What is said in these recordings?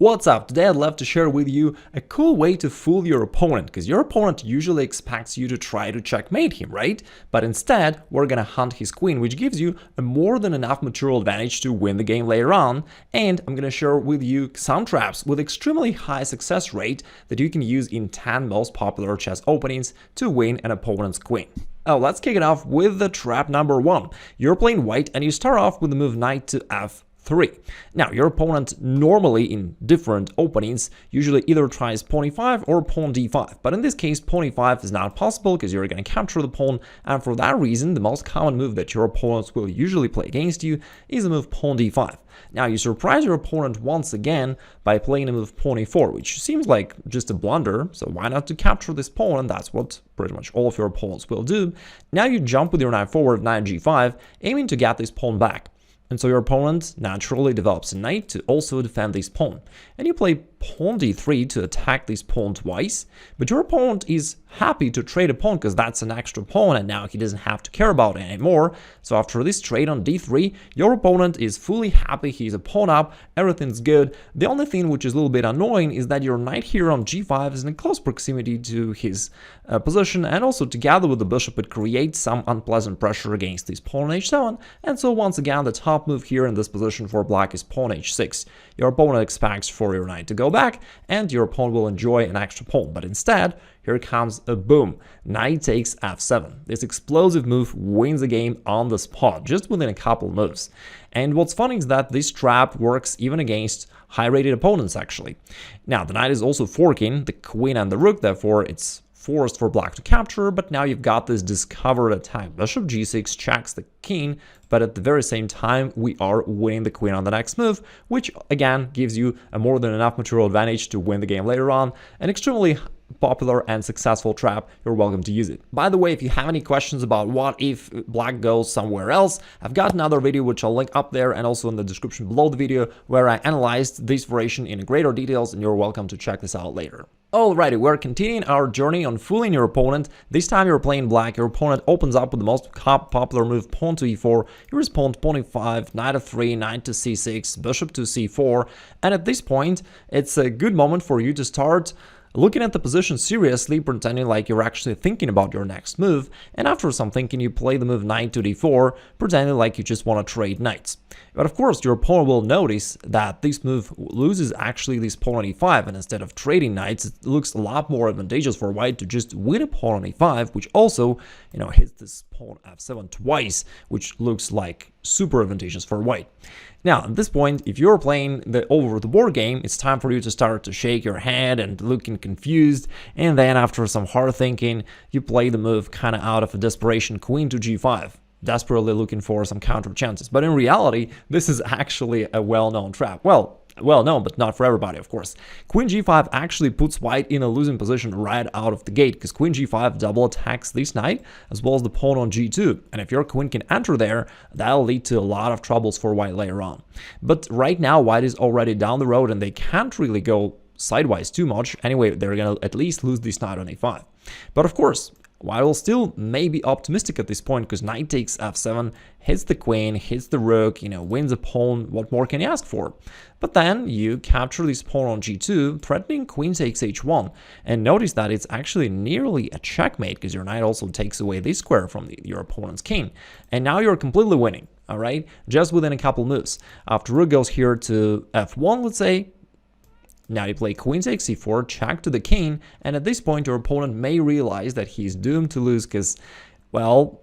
What's up? Today I'd love to share with you a cool way to fool your opponent, because your opponent usually expects you to try to checkmate him, right? But instead, we're gonna hunt his queen, which gives you a more than enough material advantage to win the game later on, and I'm gonna share with you some traps with extremely high success rate that you can use in 10 most popular chess openings to win an opponent's queen. Let's kick it off with the trap number 1. You're playing white and you start off with the move knight to f3. Now, your opponent normally in different openings usually either tries pawn e5 or pawn d5, but in this case pawn e5 is not possible because you're going to capture the pawn, and for that reason the most common move that your opponents will usually play against you is the move pawn d5. Now, you surprise your opponent once again by playing the move pawn e4, which seems like just a blunder, so why not to capture this pawn, and that's what pretty much all of your opponents will do. Now you jump with your knight forward, knight g5, aiming to get this pawn back. And so your opponent naturally develops a knight to also defend this pawn. And you play pawn d3 to attack this pawn twice, but your opponent is happy to trade a pawn because that's an extra pawn and now he doesn't have to care about it anymore. So after this trade on d3, your opponent is fully happy, he's a pawn up, everything's good. The only thing which is a little bit annoying is that your knight here on g5 is in close proximity to his position, and also together with the bishop it creates some unpleasant pressure against this pawn on h7, and so once again the top move here in this position for black is pawn h6. Your opponent expects for your knight to go back and your opponent will enjoy an extra pawn, but instead here comes a boom. Knight takes f7. This explosive move wins the game on the spot, just within a couple moves. And what's funny is that this trap works even against high-rated opponents, actually. Now, the knight is also forking the queen and the rook, therefore it's forced for black to capture, but now you've got this discovered attack. Bishop g6 checks the king, but at the very same time we are winning the queen on the next move, which again gives you a more than enough material advantage to win the game later on. An extremely popular and successful trap. You're welcome to use it. By the way, if you have any questions about what if black goes somewhere else, I've got another video which I'll link up there and also in the description below the video where I analyzed this variation in greater details, and you're welcome to check this out later. Alrighty, we're continuing our journey on fooling your opponent. This time you're playing black, your opponent opens up with the most popular move, pawn to e4, you respond pawn e5, knight f3, knight to c6, bishop to c4, and at this point it's a good moment for you to start looking at the position seriously, pretending like you're actually thinking about your next move, and after some thinking you play the move knight to d4, pretending like you just want to trade knights. But of course your opponent will notice that this move loses actually this pawn on e5, and instead of trading knights it looks a lot more advantageous for white to just win a pawn on e5, which also, hits this pawn f7 twice, which looks like super advantageous for white. Now, at this point, if you're playing the over-the-board game, it's time for you to start to shake your head and looking confused, and then after some hard thinking, you play the move kind of out of a desperation, queen to g5, desperately looking for some counter chances. But in reality, this is actually a well-known trap. Well known, but not for everybody, of course. Queen g5 actually puts white in a losing position right out of the gate, because queen g5 double attacks this knight, as well as the pawn on g2. And if your queen can enter there, that'll lead to a lot of troubles for white later on. But right now, white is already down the road, and they can't really go sidewise too much. Anyway, they're gonna at least lose this knight on a5. But of course, white will still may be optimistic at this point, because knight takes f7, hits the queen, hits the rook, wins a pawn. What more can you ask for? But then you capture this pawn on g2, threatening queen takes h1, and notice that it's actually nearly a checkmate, because your knight also takes away this square from your opponent's king, and now you're completely winning, all right, just within a couple moves. After rook goes here to f1, let's say, now you play queen takes c4, check to the king, and at this point your opponent may realize that he's doomed to lose because, well,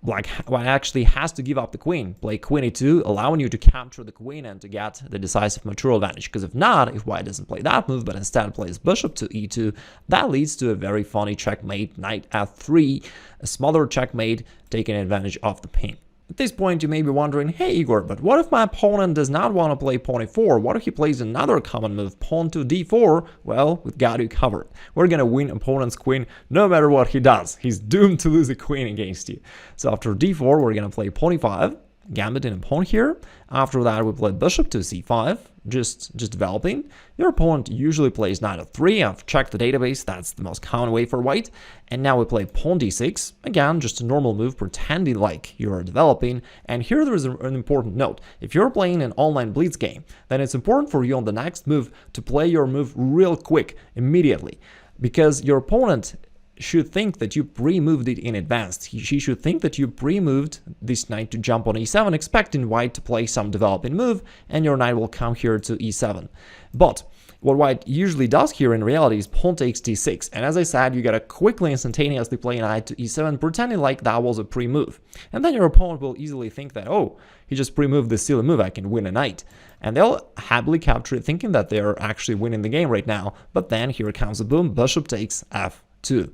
black actually has to give up the queen, play queen e2, allowing you to capture the queen and to get the decisive material advantage. Because if not, if white doesn't play that move but instead plays bishop to e2, that leads to a very funny checkmate, knight f3, a smothered checkmate, taking advantage of the pin. At this point, you may be wondering, hey Igor, but what if my opponent does not want to play pawn e4? What if he plays another common move, pawn to d4? Well, we've got you covered. We're gonna win opponent's queen no matter what he does. He's doomed to lose a queen against you. So after d4, we're gonna play pawn e5, Gambit in a pawn here. After that, we play bishop to c5, just developing. Your opponent usually plays knight f3. I've checked the database, that's the most common way for white. And now we play pawn d6. Again, just a normal move, pretending like you're developing. And here there is an important note. If you're playing an online blitz game, then it's important for you on the next move to play your move real quick, immediately. Because your opponent should think that you pre-moved it in advance. She should think that you pre-moved this knight to jump on e7, expecting white to play some developing move, and your knight will come here to e7. But what white usually does here in reality is pawn takes d6, and as I said, you gotta quickly, instantaneously play knight to e7, pretending like that was a pre-move. And then your opponent will easily think that, oh, he just pre-moved this silly move, I can win a knight. And they'll happily capture it, thinking that they're actually winning the game right now. But then here comes a boom, bishop takes f2.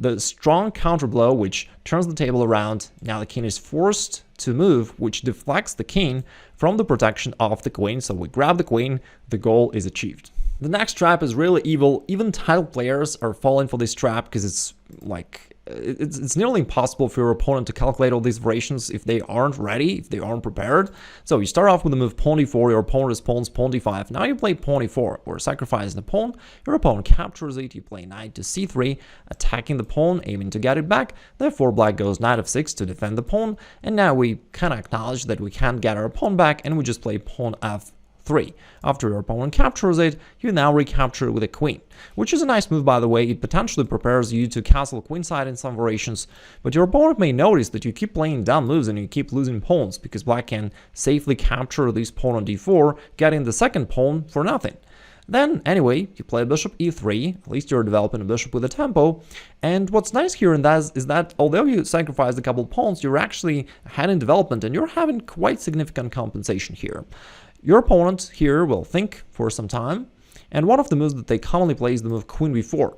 The strong counter blow, which turns the table around. Now the king is forced to move, which deflects the king from the protection of the queen. So we grab the queen, the goal is achieved. The next trap is really evil. Even title players are falling for this trap because it's like, it's nearly impossible for your opponent to calculate all these variations if they aren't ready, if they aren't prepared. So you start off with the move pawn d4, your opponent responds pawn d5. Now you play pawn e4, or sacrificing the pawn. Your opponent captures it, you play knight to c3, attacking the pawn, aiming to get it back. Therefore black goes knight f6 to defend the pawn, and now we kind of acknowledge that we can't get our pawn back, and we just play pawn f3. After your opponent captures it, you now recapture it with a queen, which is a nice move, by the way. It potentially prepares you to castle queenside in some variations, but your opponent may notice that you keep playing dumb moves and you keep losing pawns, because black can safely capture this pawn on d4, getting the second pawn for nothing. Then, anyway, you play bishop e3, at least you're developing a bishop with a tempo, and what's nice here in that is that although you sacrificed a couple of pawns, you're actually ahead in development, and you're having quite significant compensation here. Your opponent here will think for some time, and one of the moves that they commonly play is the move queen b4.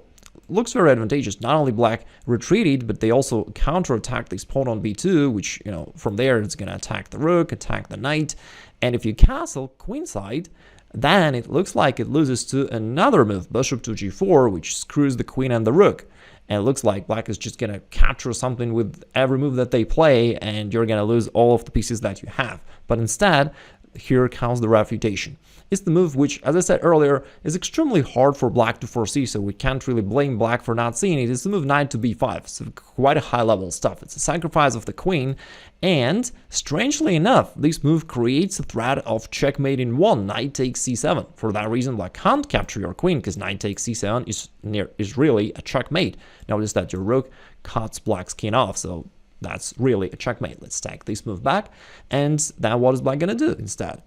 Looks very advantageous. Not only black retreated, but they also counterattack this pawn on b2, which, you know, from there it's going to attack the rook, attack the knight, and if you castle queenside, then it looks like it loses to another move, bishop to g4, which screws the queen and the rook. And it looks like black is just going to capture something with every move that they play, and you're going to lose all of the pieces that you have. But instead, here comes the refutation. It's the move which, as I said earlier, is extremely hard for black to foresee, so we can't really blame black for not seeing it. It's the move knight to b5, so quite a high-level stuff. It's a sacrifice of the queen, and strangely enough, this move creates a threat of checkmate in one, knight takes c7. For that reason, black can't capture your queen, because knight takes c7 is really a checkmate. Notice that your rook cuts black's king off, so that's really a checkmate. Let's take this move back, and then what is black going to do instead?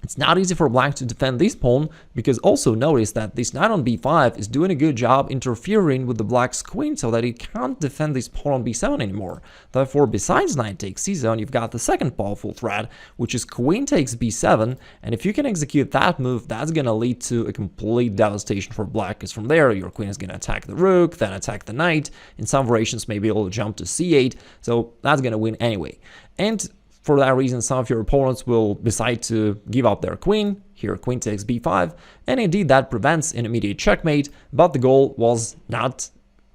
It's not easy for black to defend this pawn, because also notice that this knight on b5 is doing a good job interfering with the black's queen so that it can't defend this pawn on b7 anymore. Therefore, besides knight takes c7, you've got the second powerful threat, which is queen takes b7, and if you can execute that move, that's going to lead to a complete devastation for black, because from there, your queen is going to attack the rook, then attack the knight. In some variations, maybe it'll jump to c8, so that's going to win anyway. And for that reason, some of your opponents will decide to give up their queen. Here, queen takes b5, and indeed that prevents an immediate checkmate, but the goal was not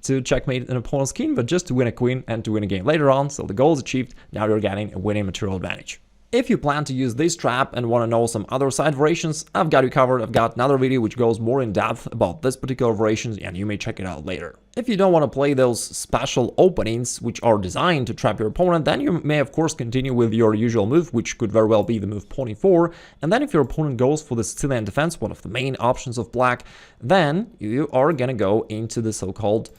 to checkmate an opponent's king, but just to win a queen and to win a game later on, so the goal is achieved. Now you're getting a winning material advantage. If you plan to use this trap and want to know some other side variations, I've got you covered. I've got another video which goes more in depth about this particular variation, and you may check it out later. If you don't want to play those special openings which are designed to trap your opponent, then you may of course continue with your usual move, which could very well be the move pawn e4, and then if your opponent goes for the Sicilian defense, one of the main options of black, then you are gonna go into the so-called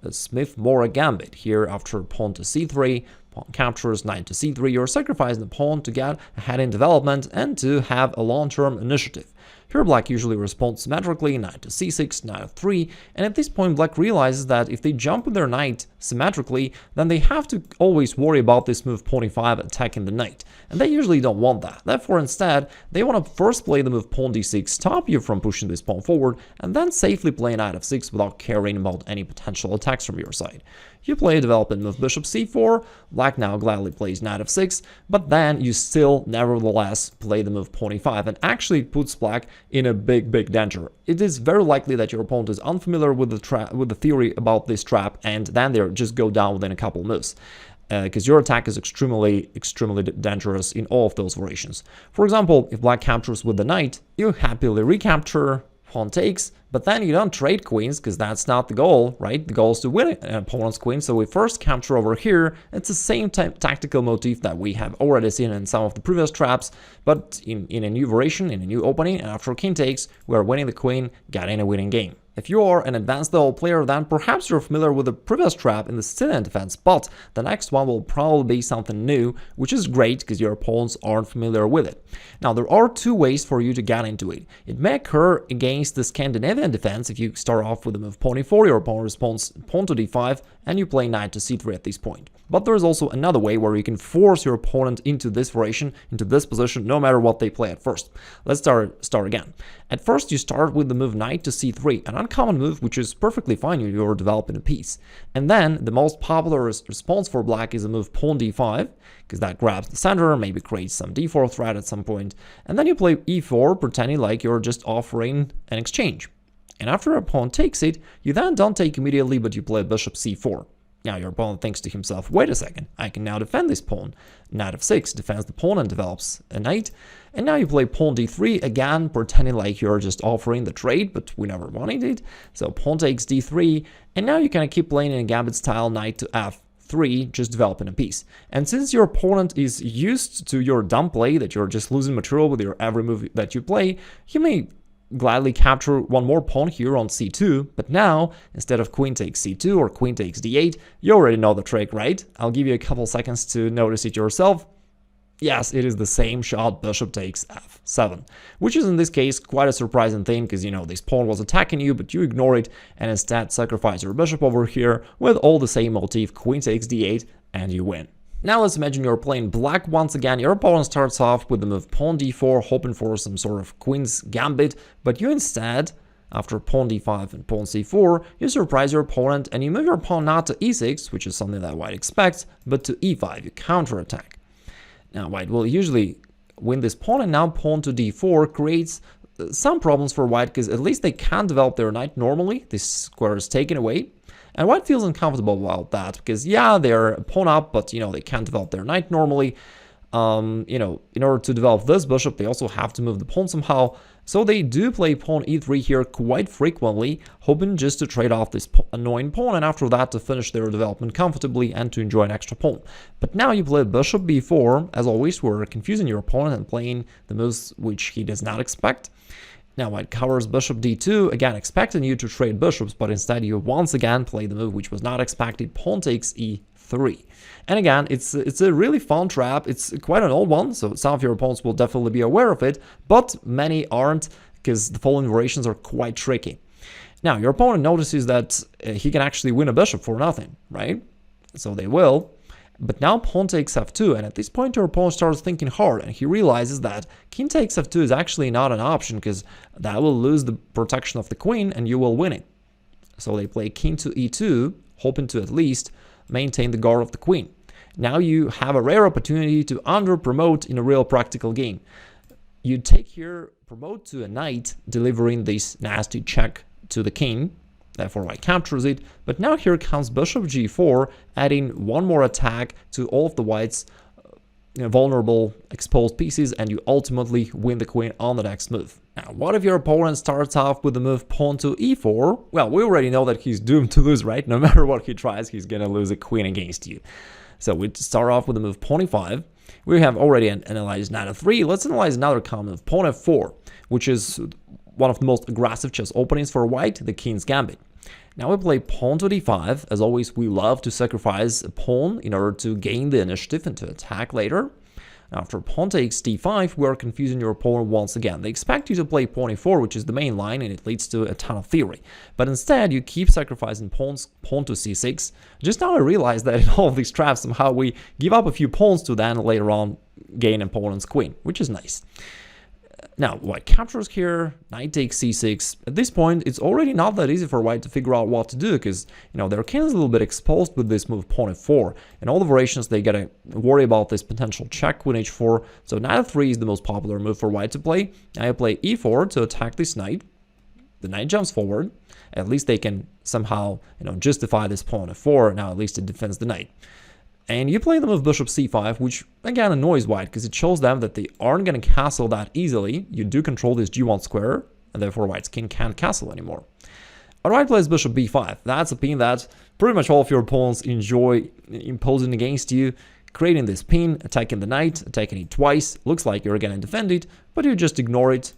Smith-Morra Gambit. Here, after pawn to c3, pawn captures, knight to c3, you're sacrificing the pawn to get ahead in development and to have a long-term initiative. Here black usually responds symmetrically, knight to c6, knight f3, and at this point black realizes that if they jump with their knight symmetrically, then they have to always worry about this move pawn e5 attacking the knight, and they usually don't want that. Therefore, instead, they want to first play the move pawn d6, stop you from pushing this pawn forward, and then safely play knight f6 without caring about any potential attacks from your side. You play a development move bishop c4, black now gladly plays knight f6, but then you still nevertheless play the move pawn e5, and actually puts black in a big danger. It is very likely that your opponent is unfamiliar with the theory about this trap, and then they just go down within a couple moves. because your attack is extremely dangerous in all of those variations. For example, if black captures with the knight, you happily recapture, pawn takes, but then you don't trade queens because that's not the goal, right? The goal is to win an opponent's queen, so we first capture over here. It's the same tactical motif that we have already seen in some of the previous traps, but in a new variation, in a new opening, and after king takes, we are winning the queen, getting a winning game. If you are an advanced level player, then perhaps you're familiar with the previous trap in the Sicilian defense, but the next one will probably be something new, which is great because your opponents aren't familiar with it. Now, there are two ways for you to get into it. It may occur against the Scandinavian defense if you start off with the move pawn e4, your opponent responds pawn to d5, and you play knight to c3 at this point. But there is also another way where you can force your opponent into this variation, into this position, no matter what they play at first. Let's start again. At first, you start with the move knight to c3, an uncommon move which is perfectly fine if you're developing a piece. And then the most popular response for black is a move pawn d5, because that grabs the center, maybe creates some d4 threat at some point. And then you play e4, pretending like you're just offering an exchange. And after a pawn takes it, you then don't take immediately, but you play bishop c4. Now your opponent thinks to himself, wait a second, I can now defend this pawn. Knight f6 defends the pawn and develops a knight. And now you play pawn d3, again pretending like you're just offering the trade, but we never wanted it. So pawn takes d3, and now you kind of keep playing in a gambit style knight to f3, just developing a piece. And since your opponent is used to your dumb play, that you're just losing material with your every move that you play, he may gladly capture one more pawn here on c2, but now, instead of queen takes c2 or queen takes d8, you already know the trick, right? I'll give you a couple seconds to notice it yourself. Yes, it is the same shot, bishop takes f7, which is in this case quite a surprising thing, because you know this pawn was attacking you, but you ignore it and instead sacrifice your bishop over here with all the same motif, queen takes d8, and you win. Now let's imagine you're playing black once again. Your opponent starts off with the move pawn d4, hoping for some sort of queen's gambit, but you instead, after pawn d5 and pawn c4, you surprise your opponent and you move your pawn not to e6, which is something that white expects, but to e5, you counterattack. Now white will usually win this pawn, and now pawn to d4 creates some problems for white, because at least they can't develop their knight normally. This square is taken away. And white feels uncomfortable about that, because yeah, they're pawn up, but you know, they can't develop their knight normally. You know, in order to develop this bishop, they also have to move the pawn somehow. So they do play pawn e3 here quite frequently, hoping just to trade off this annoying pawn, and after that to finish their development comfortably and to enjoy an extra pawn. But now you play bishop b4, as always, we're confusing your opponent and playing the moves which he does not expect. Now white covers bishop d2, again expecting you to trade bishops, but instead you once again play the move which was not expected, pawn takes e3. And again, it's a really fun trap. It's quite an old one, so some of your opponents will definitely be aware of it, but many aren't, because the following variations are quite tricky. Now your opponent notices that he can actually win a bishop for nothing, right? So they will. But now pawn takes f2, and at this point your opponent starts thinking hard, and he realizes that king takes f2 is actually not an option, because that will lose the protection of the queen and you will win it. So they play king to e2, hoping to at least maintain the guard of the queen. Now you have a rare opportunity to under-promote in a real practical game. You take here, promote to a knight, delivering this nasty check to the king. Therefore white captures it, but now here comes bishop g4, adding one more attack to all of the white's vulnerable exposed pieces, and you ultimately win the queen on the next move. Now what if your opponent starts off with the move pawn to e4? Well, we already know that he's doomed to lose, right? No matter what he tries, he's gonna lose a queen against you. So we start off with the move pawn e5. We have already analyzed knight f3. Let's analyze another common move, pawn f4, which is one of the most aggressive chess openings for white, the king's gambit. Now we play pawn to d5. As always, we love to sacrifice a pawn in order to gain the initiative and to attack later. After pawn takes d5, we are confusing your opponent once again. They expect you to play pawn e4, which is the main line, and it leads to a ton of theory. But instead, you keep sacrificing pawns, pawn to c6. Just now I realized that in all of these traps, somehow we give up a few pawns to then later on gain opponent's queen, which is nice. Now, white captures here, knight takes c6. At this point, it's already not that easy for white to figure out what to do, because, you know, their king is a little bit exposed with this move pawn f4. In all the variations, they gotta worry about this potential check queen h4. So knight f3 is the most popular move for white to play. Now you play e4 to attack this knight. The knight jumps forward. At least they can somehow, you know, justify this pawn f4. Now at least it defends the knight. And you play the move bishop c5, which again annoys white, because it shows them that they aren't going to castle that easily. You do control this g1 square, and therefore white's king can't castle anymore. But white plays bishop b5. That's a pin that pretty much all of your opponents enjoy imposing against you, creating this pin, attacking the knight, attacking it twice. Looks like you're going to defend it, but you just ignore it,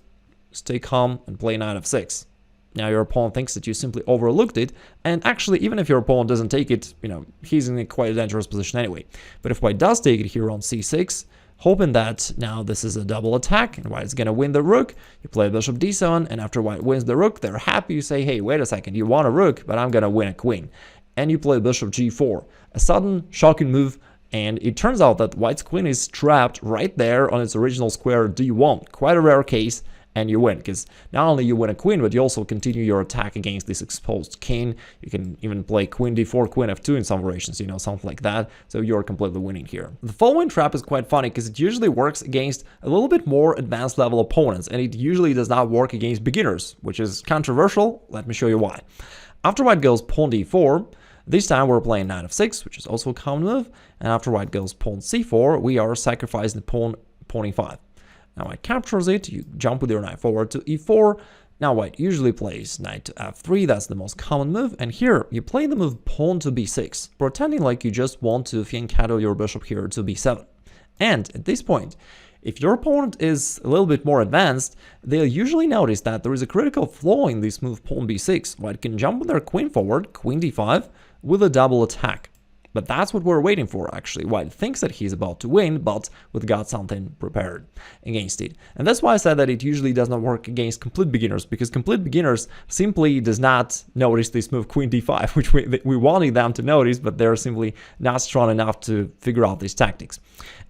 stay calm, and play knight f6. Now your opponent thinks that you simply overlooked it, and actually even if your opponent doesn't take it, he's in quite a dangerous position anyway. But if white does take it here on c6, hoping that now this is a double attack and white is going to win the rook, you play bishop d7, and after white wins the rook, they're happy. You say, hey, wait a second, you want a rook, but I'm going to win a queen. And you play bishop g4, a sudden shocking move, and it turns out that white's queen is trapped right there on its original square d1. Quite a rare case. And you win, because not only you win a queen, but you also continue your attack against this exposed king. You can even play queen d4, queen f2 in some variations, something like that. So you're completely winning here. The following trap is quite funny, because it usually works against a little bit more advanced level opponents, and it usually does not work against beginners, which is controversial. Let me show you why. After white goes pawn d4, this time we're playing knight f6, which is also a common move, and after white goes pawn c4, we are sacrificing pawn e5. Now white captures it, you jump with your knight forward to e4. Now white usually plays knight to f3, that's the most common move, and here you play the move pawn to b6, pretending like you just want to fianchetto your bishop here to b7. And at this point, if your opponent is a little bit more advanced, they'll usually notice that there is a critical flaw in this move pawn b6. White can jump with their queen forward, queen d5, with a double attack. But that's what we're waiting for, actually. White thinks that he's about to win, but we've got something prepared against it. And that's why I said that it usually does not work against complete beginners, because complete beginners simply does not notice this move queen d5, which we wanted them to notice, but they're simply not strong enough to figure out these tactics.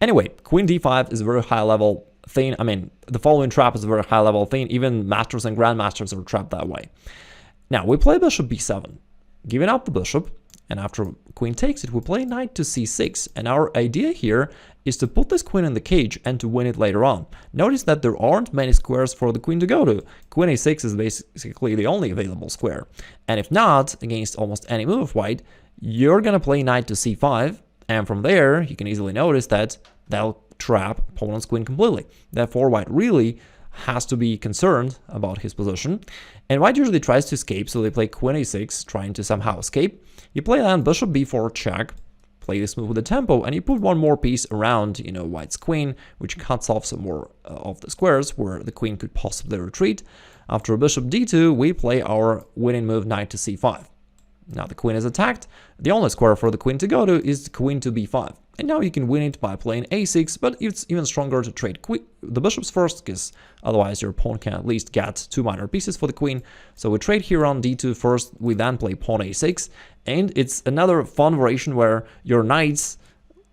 Anyway, queen d5 is a very high level thing. I mean, the following trap is a very high level thing. Even masters and grandmasters are trapped that way. Now, we play bishop b7, giving up the bishop. And after queen takes it, we play knight to c6. And our idea here is to put this queen in the cage and to win it later on. Notice that there aren't many squares for the queen to go to. Queen a6 is basically the only available square. And if not, against almost any move of white, you're going to play knight to c5. And from there, you can easily notice that that'll trap opponent's queen completely. Therefore, white really has to be concerned about his position. And white usually tries to escape, so they play queen a6, trying to somehow escape. You play then bishop b4 check, play this move with the tempo, and you put one more piece around, white's queen, which cuts off some more of the squares where the queen could possibly retreat. After bishop d2, we play our winning move knight to c5. Now the queen is attacked. The only square for the queen to go to is queen to b5. And now you can win it by playing a6, but it's even stronger to trade the bishops first, because otherwise your pawn can at least get two minor pieces for the queen. So we trade here on d2 first, we then play pawn a6, and it's another fun variation where your knights,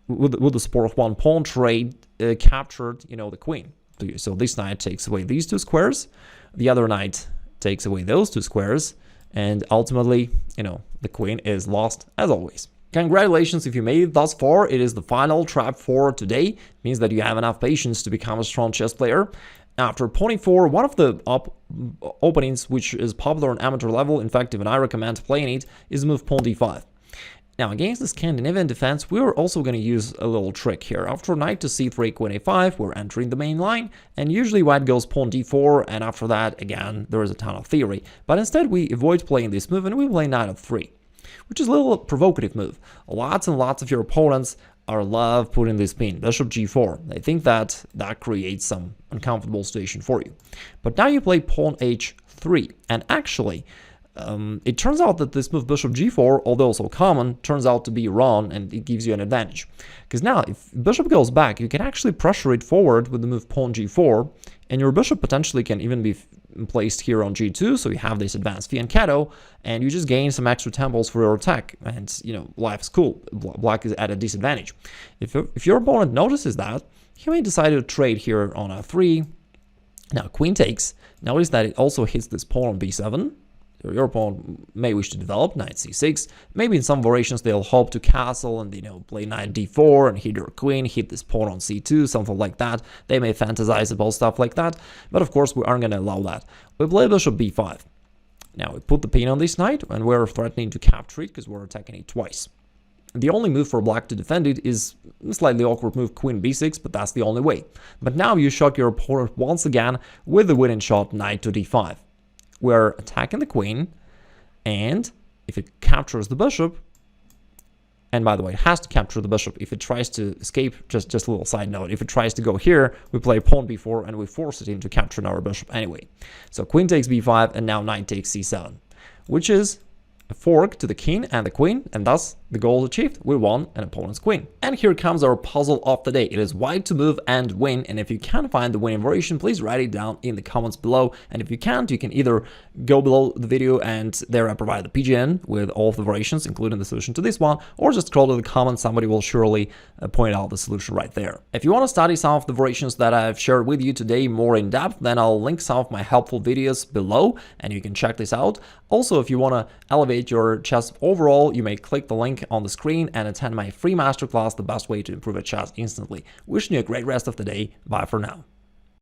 with the support of one pawn trade, captured, the queen. So this knight takes away these two squares, the other knight takes away those two squares, and ultimately, the queen is lost as always. Congratulations if you made it thus far. It is the final trap for today. It means that you have enough patience to become a strong chess player. After pawn e4, one of the openings which is popular on amateur level, in fact even I recommend playing it, is move pawn d5. Now against the Scandinavian defense, we are also going to use a little trick here. After knight to c3, queen a5, we're entering the main line, and usually white goes pawn d4, and after that, again, there is a ton of theory. But instead we avoid playing this move and we play knight f3, which is a little provocative move. Lots and lots of your opponents love putting this pin, bishop g4. They think that creates some uncomfortable situation for you. But now you play pawn h3, and actually, it turns out that this move bishop g4, although so common, turns out to be wrong, and it gives you an advantage. Because now, if bishop goes back, you can actually pressure it forward with the move pawn g4, and your bishop potentially can even be placed here on g2, so you have this advanced fianchetto, and you just gain some extra temples for your attack, and life is cool. Black is at a disadvantage. If your opponent notices that, he may decide to trade here on f3. Now queen takes. Notice that it also hits this pawn on b7. Your opponent may wish to develop knight c6. Maybe in some variations they'll hope to castle and play knight d4 and hit your queen, hit this pawn on c2, something like that. They may fantasize about stuff like that, but of course we aren't going to allow that. We play bishop b5. Now we put the pin on this knight and we're threatening to capture it because we're attacking it twice. The only move for black to defend it is a slightly awkward move, queen b6, but that's the only way. But now you shock your opponent once again with the winning shot, knight to d5. We're attacking the queen, and if it captures the bishop, and by the way, it has to capture the bishop. If it tries to escape, just a little side note, if it tries to go here, we play pawn b4 and we force it into capturing our bishop anyway. So queen takes b5 and now knight takes c7, which is a fork to the king and the queen, and thus the goal is achieved. We won an opponent's queen. And here comes our puzzle of the day. It is white to move and win, and if you can find the winning variation, please write it down in the comments below. And if you can't, you can either go below the video and there I provide the PGN with all of the variations, including the solution to this one, or just scroll to the comments, somebody will surely point out the solution right there. If you want to study some of the variations that I've shared with you today more in depth, then I'll link some of my helpful videos below, and you can check this out. Also, if you want to elevate your chess overall, you may click the link on the screen and attend my free masterclass, The Best Way to Improve at Chess Instantly. Wishing you a great rest of the day. Bye for now.